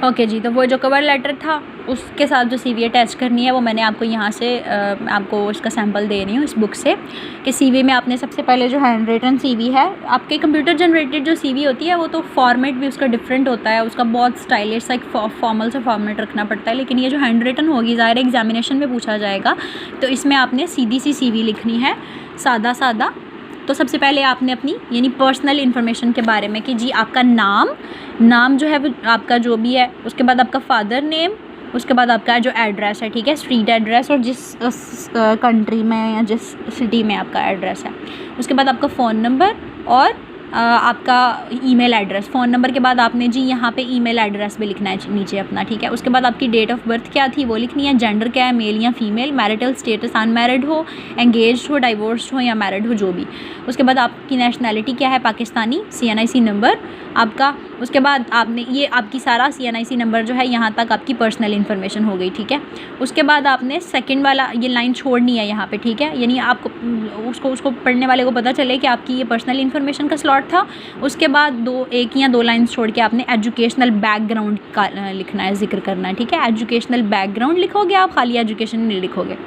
Okay जी, तो वो जो कवर लेटर था उसके साथ जो सीवी अटैच करनी है वो मैंने आपको यहाँ से आपको उसका सैंपल दे रही हूँ इस बुक से कि सीवी में आपने सबसे पहले जो हैंड रिटन सीवी है, आपके कंप्यूटर जनरेटेड जो सीवी होती है वो तो फॉर्मेट भी उसका डिफरेंट होता है, उसका बहुत स्टाइलिश सा एक फॉर्मल सा फॉर्मेट रखना पड़ता है। लेकिन ये जो हैंड रिटन होगी ज़ाहिर एग्जामिनेशन में पूछा जाएगा, तो इसमें आपने सीधी सी सीवी लिखनी है, सादा सादा। तो सबसे पहले आपने अपनी यानी पर्सनल इन्फॉर्मेशन के बारे में कि जी आपका नाम जो है वो आपका जो भी है, उसके बाद आपका फादर नेम, उसके बाद आपका जो एड्रेस है, ठीक है, स्ट्रीट एड्रेस और जिस कंट्री में या जिस सिटी में आपका एड्रेस है, उसके बाद आपका फ़ोन नंबर और आपका ईमेल एड्रेस। फ़ोन नंबर के बाद आपने जी यहाँ पे ईमेल एड्रेस भी लिखना है नीचे अपना, ठीक है। उसके बाद आपकी डेट ऑफ बर्थ क्या थी वो लिखनी है, जेंडर क्या है, मेल या फीमेल, मैरिटल स्टेटस अनमैरिड हो, एंगेज्ड हो, डाइवोर्स्ड हो या मैरिड हो, जो भी। उसके बाद आपकी नेशनैलिटी क्या है, पाकिस्तानी, CNIC नंबर आपका। उसके बाद आपने ये आपकी सारा CNIC नंबर जो है यहाँ तक आपकी पर्सनल इन्फॉर्मेशन हो गई, ठीक है। उसके बाद आपने सेकंड वाला ये लाइन छोड़नी है यहाँ पे, ठीक है, यानी आपको उसको पढ़ने वाले को पता चले कि आपकी ये पर्सनल इन्फॉर्मेशन का स्लॉट था। उसके बाद एक या दो लाइन्स छोड़ के आपने एजुकेशनल बैकग्राउंड का लिखना है, जिक्र करना है, ठीक है। एजुकेशनल बैकग्राउंड लिखोगे आप, खाली एजुकेशन नहीं लिखोगे।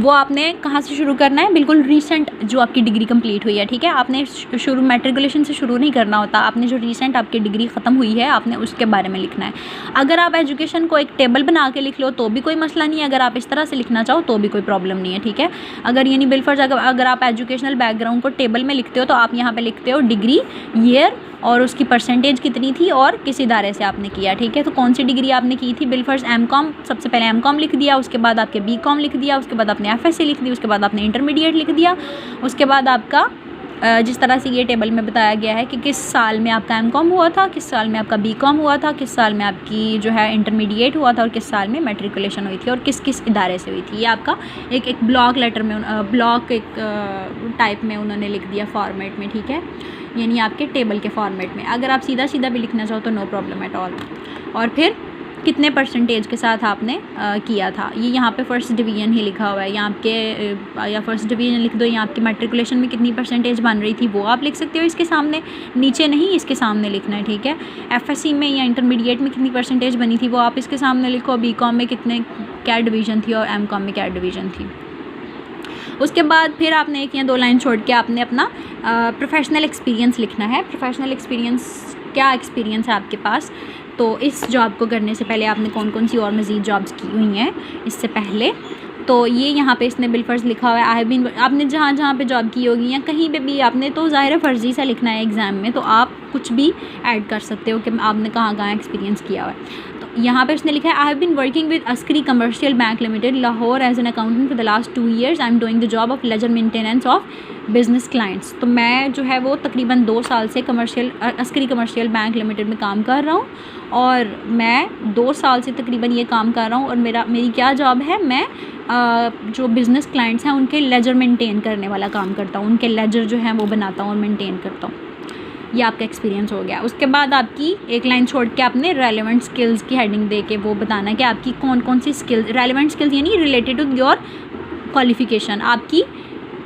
वो आपने कहाँ से शुरू करना है, बिल्कुल रीसेंट जो आपकी डिग्री कंप्लीट हुई है, ठीक है। आपने शुरू मैट्रिकुलेशन से शुरू नहीं करना होता, आपने जो रीसेंट आपकी डिग्री ख़त्म हुई है आपने उसके बारे में लिखना है। अगर आप एजुकेशन को एक टेबल बना के लिख लो तो भी कोई मसला नहीं है, अगर आप इस तरह से लिखना चाहो तो भी कोई प्रॉब्लम नहीं है, ठीक है। अगर यानी बिलफर्ज अगर आप एजुकेशनल बैकग्राउंड को टेबल में लिखते हो तो आप यहाँ पर लिखते हो डिग्री, ईयर और उसकी परसेंटेज कितनी थी और किस इदारे से आपने किया, ठीक है। तो कौन सी डिग्री आपने की थी, बिलफर्ज M.Com, सबसे पहले M.Com लिख दिया, उसके बाद आपके B.Com लिख दिया, उसके बाद आपने FSC लिख दी, उसके बाद आपने इंटरमीडिएट लिख दिया। उसके बाद आपका जिस तरह से ये टेबल में बताया गया है कि किस साल में आपका M.Com हुआ था, किस साल में आपका B.Com हुआ था, किस साल में आपकी जो है इंटरमीडिएट हुआ था और किस साल में मैट्रिकुलेशन हुई थी और किस किस इदारे से हुई थी। ये आपका एक ब्लॉक लेटर में ब्लॉक एक टाइप में उन्होंने लिख दिया फॉर्मेट में, ठीक है, यानी आपके टेबल के फॉर्मेट में। अगर आप सीधा सीधा भी लिखना चाहो तो नो प्रॉब्लम एट ऑल। और फिर कितने परसेंटेज के साथ आपने किया था, ये यहाँ पे फर्स्ट डिवीज़न ही लिखा हुआ है, यहाँ आपके या फर्स्ट डिवीज़न लिख दो, या आपकी मैट्रिकुलेशन में कितनी परसेंटेज बन रही थी वो आप लिख सकते हो इसके सामने, नीचे नहीं इसके सामने लिखना है, ठीक है। FSC में या इंटरमीडिएट में कितनी परसेंटेज बनी थी वो आप इसके सामने लिखो, B.Com में क्या डिवीज़न थी और M.Com में क्या डिवीज़न थी। उसके बाद फिर आपने एक या दो लाइन छोड़ के आपने अपना प्रोफेशनल एक्सपीरियंस लिखना है। प्रोफेशनल एक्सपीरियंस, क्या एक्सपीरियंस है आपके पास, तो इस जॉब को करने से पहले आपने कौन कौन सी और मज़ीद जॉब्स की हुई हैं इससे पहले, तो ये यहाँ पे इसने बिलफर्ज लिखा हुआ है। आई हैव बीन, आपने जहाँ जहाँ पे जॉब की होगी या कहीं पे भी आपने तो ज़ाहिर है फ़र्ज़ी सा लिखना है एग्ज़ाम में, तो आप कुछ भी ऐड कर सकते हो कि आपने कहाँ कहाँ एक्सपीरियंस किया हुआ है। तो यहाँ पे उसने लिखा है I have been working with Askari commercial bank limited Lahore as an accountant for the last 2 years। I am doing the job of ledger maintenance of business clients. तो मैं जो है वो तकरीबन 2 साल से अस्करी कमर्शियल बैंक लिमिटेड में काम कर रहा हूँ और मैं 2 साल से तकरीबन ये काम कर रहा हूँ और मेरी क्या जॉब है, मैं जो बिज़नेस क्लाइंट्स हैं उनके लेजर मेंटेन करने वाला काम करता हूँ, उनके लेजर जो हैं वो बनाता हूँ और मेंटेन करता हूँ। ये आपका एक्सपीरियंस हो गया। उसके बाद आपकी एक लाइन छोड़ के आपने रेलेवेंट स्किल्स की हेडिंग दे के वो बताना कि आपकी कौन कौन सी स्किल्स, रेलेवेंट स्किल्स यानी रिलेटेड टू योर क्वालिफ़िकेशन, आपकी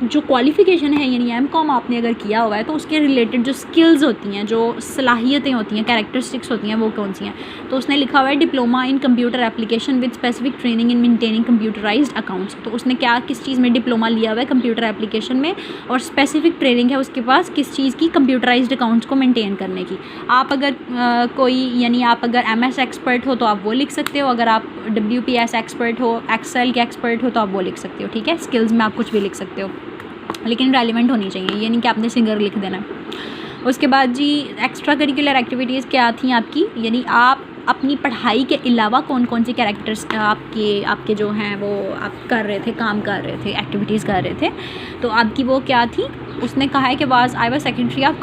जो क्वालिफ़िकेशन है यानी M.Com आपने अगर किया हुआ है तो उसके रिलेटेड जो स्किल्स होती हैं, जो सलाहियतें होती हैं, कैरेक्टरिस्टिक्स होती हैं, वो कौन सी हैं। तो उसने लिखा हुआ है diploma in computer application with specific training in maintaining computerised accounts. तो उसने क्या किस चीज़ में डिप्लोमा लिया हुआ है, कंप्यूटर एप्लीकेशन में, और स्पेसिफिक ट्रेनिंग है उसके पास किस चीज़ की, कंप्यूटराइज्ड अकाउंट्स को मेनटेन करने की। आप अगर आप अगर MS एक्सपर्ट हो तो आप वो लिख सकते हो, अगर आप WPS एक्सपर्ट हो, एक्सेल के एक्सपर्ट हो तो आप वो लिख सकते हो, ठीक है। स्किल्स में आप कुछ भी लिख सकते हो लेकिन रेलिवेंट होनी चाहिए, ये नहीं कि आपने सिंगर लिख देना है। उसके बाद जी एक्स्ट्रा करिकुलर एक्टिविटीज़ क्या थी आपकी, यानी आप अपनी पढ़ाई के अलावा कौन कौन सी कैरेक्टर्स आपके जो हैं वो आप कर रहे थे, काम कर रहे थे, एक्टिविटीज़ कर रहे थे, तो आपकी वो क्या थी। उसने कहा है कि I was secretary of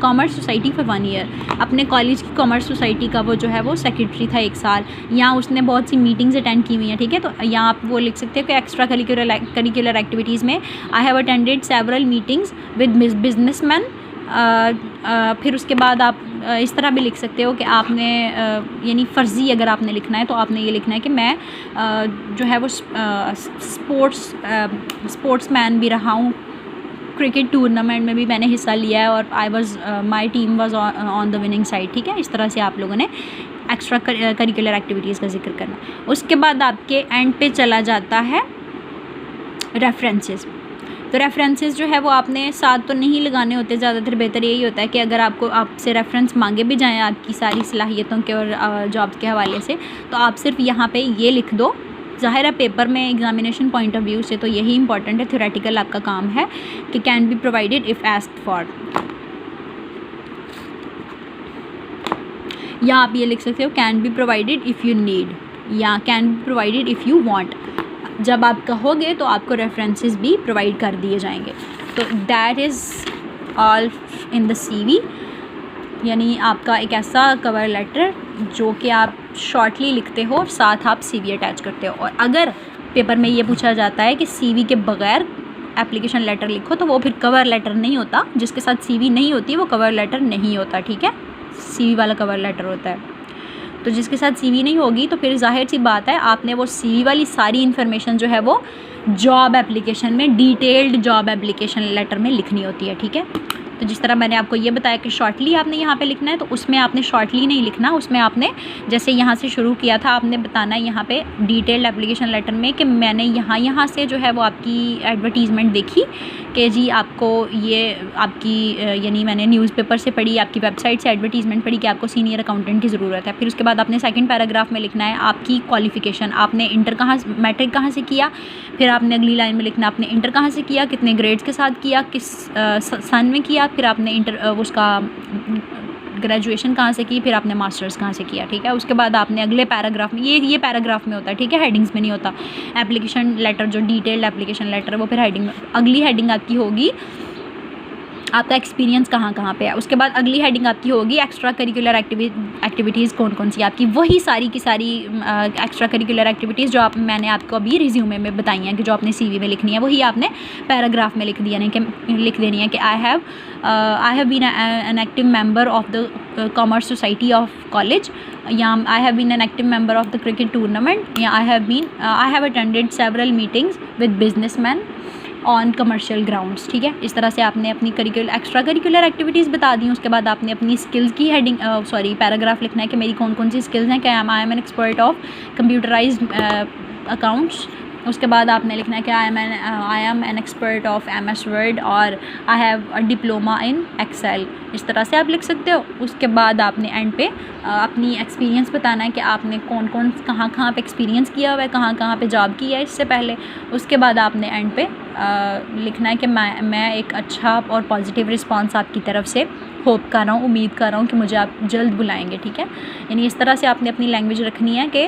commerce society for 1 year। अपने कॉलेज की कॉमर्स सोसाइटी का वो जो है वो सेक्रेटरी था 1 साल। यहाँ उसने बहुत सी मीटिंग्स अटेंड की हुई हैं, ठीक है। तो यहाँ आप वो लिख सकते हो कि एक्स्ट्रा करिकुलर एक्टिविटीज़ में आई have attended several meetings with businessman. फिर उसके बाद आप इस तरह भी लिख सकते हो कि आपने यानी फ़र्ज़ी अगर आपने लिखना है तो आपने ये लिखना है कि मैं जो है वो स्पोर्ट्समैन भी रहा हूँ, क्रिकेट टूर्नामेंट में भी मैंने हिस्सा लिया है और my team was on the winning side, ठीक है। इस तरह से आप लोगों ने एक्स्ट्रा करिकुलर एक्टिविटीज़ का जिक्र करना। उसके बाद आपके एंड पे चला जाता है रेफरेंसेस। तो रेफरेंसेस जो है वो आपने साथ तो नहीं लगाने होते, ज़्यादातर बेहतर यही होता है कि अगर आपसे रेफरेंस मांगे भी जाएँ आपकी सारी सलाहियतों के और जॉब्स के हवाले से, तो आप सिर्फ यहाँ पे ये लिख दो। ज़ाहिर है पेपर में एग्जामिनेशन पॉइंट ऑफ व्यू से तो यही इंपॉर्टेंट है, थ्योरेटिकल आपका काम है कि can be provided if asked for, या आप ये लिख सकते हो can be provided if you need, या can be provided if you want. जब आप कहोगे तो आपको रेफरेंसेस भी प्रोवाइड कर दिए जाएंगे। तो that is all in the CV, यानी आपका एक ऐसा कवर लेटर जो कि आप शॉर्टली लिखते हो और साथ आप CV अटैच करते हो। और अगर पेपर में ये पूछा जाता है कि CV के बगैर एप्लीकेशन लेटर लिखो, तो वो फिर कवर लेटर नहीं होता। जिसके साथ CV नहीं होती वो कवर लेटर नहीं होता, ठीक है। CV वाला कवर लेटर होता है। तो जिसके साथ CV नहीं होगी तो फिर जाहिर सी बात है आपने वो CV वाली सारी इन्फॉर्मेशन जो है वो जॉब एप्लीकेशन में, डिटेल्ड जॉब एप्लीकेशन लेटर में लिखनी होती है, ठीक है। तो जिस तरह मैंने आपको ये बताया कि शॉर्टली आपने यहाँ पे लिखना है, तो उसमें आपने शॉर्टली नहीं लिखना, उसमें आपने जैसे यहाँ से शुरू किया था आपने बताना है यहाँ पे डिटेल्ड एप्लीकेशन लेटर में कि मैंने यहाँ से जो है वो आपकी एडवर्टीज़मेंट देखी कि जी आपको ये आपकी यानी मैंने न्यूज़पेपर से पढ़ी, आपकी वेबसाइट से एडवर्टीज़मेंट पढ़ी कि आपको सीनियर अकाउंटेंट की ज़रूरत है। फिर उसके बाद आपने सेकंड पैराग्राफ में लिखना है आपकी क्वालिफ़िकेशन, आपने मैट्रिक कहाँ से किया। फिर आपने अगली लाइन में लिखना आपने इंटर कहाँ से किया, कितने ग्रेड्स के साथ किया, किस सन में किया। फिर आपने उसका ग्रेजुएशन कहाँ से की, फिर आपने मास्टर्स कहाँ से किया, ठीक है। उसके बाद आपने अगले पैराग्राफ में, ये पैराग्राफ में होता है, ठीक है, हेडिंग्स में नहीं होता। एप्लीकेशन लेटर जो डिटेल्ड एप्लीकेशन लेटर है वो फिर हेडिंग में, अगली हेडिंग आपकी होगी आपका एक्सपीरियंस कहाँ कहाँ पे है। उसके बाद अगली हेडिंग आपकी होगी एक्स्ट्रा करिकुलर एक्टिविटीज़ कौन कौन सी आपकी, वही सारी की सारी एक्स्ट्रा करिकुलर एक्टिविटीज़ जो मैंने आपको अभी रिज्यूमे में बताई हैं कि जो आपने CV में लिखनी है, वही आपने पैराग्राफ में लिख देनी है कि I have been an active member of the commerce society of college, या I have been an active member of the cricket tournament, या I have attended several meetings with businessman on commercial grounds, ठीक है। इस तरह से आपने अपनी extra curricular activities बता दी। उसके बाद आपने अपनी स्किल्स की पैराग्राफ लिखना है कि मेरी कौन कौन सी स्किल्स हैं, कि I am an expert of computerised accounts. उसके बाद आपने लिखना है कि I am an expert of MS word और I have a diploma in Excel. इस तरह से आप लिख सकते हो। उसके बाद आपने एंड पे अपनी एक्सपीरियंस बताना है कि आपने कौन कहाँ पे एक्सपीरियंस किया हुआ है, कहाँ पे जॉब की है इससे पहले। उसके बाद आपने एंड पे लिखना है कि मैं एक अच्छा और पॉजिटिव रिस्पांस आपकी तरफ से होप कर रहा हूँ, उम्मीद कर रहा हूँ कि मुझे आप जल्द बुलाएंगे, ठीक है। यानी इस तरह से आपने अपनी लैंग्वेज रखनी है कि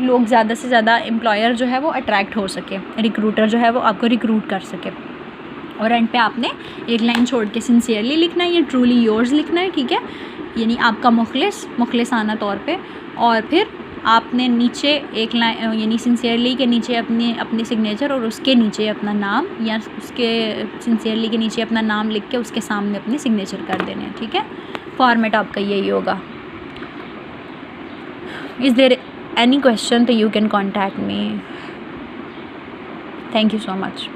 लोग ज़्यादा से ज़्यादा एम्प्लॉयर जो है वो अट्रैक्ट हो सके, रिक्रूटर जो है वो आपको रिक्रूट कर सके। और एंड पे आपने एक लाइन छोड़ के सिंसियरली लिखना है, ये ट्रूली योर्स लिखना है, ठीक है, यानी आपका मुखलिसाना तौर पे। और फिर आपने नीचे एक लाइन यानी सिंसियरली के नीचे अपने सिग्नेचर और उसके नीचे अपना नाम, या उसके सिंसियरली के नीचे अपना नाम लिख के उसके सामने अपने सिग्नेचर कर देने हैं, ठीक है। फॉर्मेट आपका यही होगा। इज़ देयर एनी क्वेश्चन तो you can contact me. Thank you so much.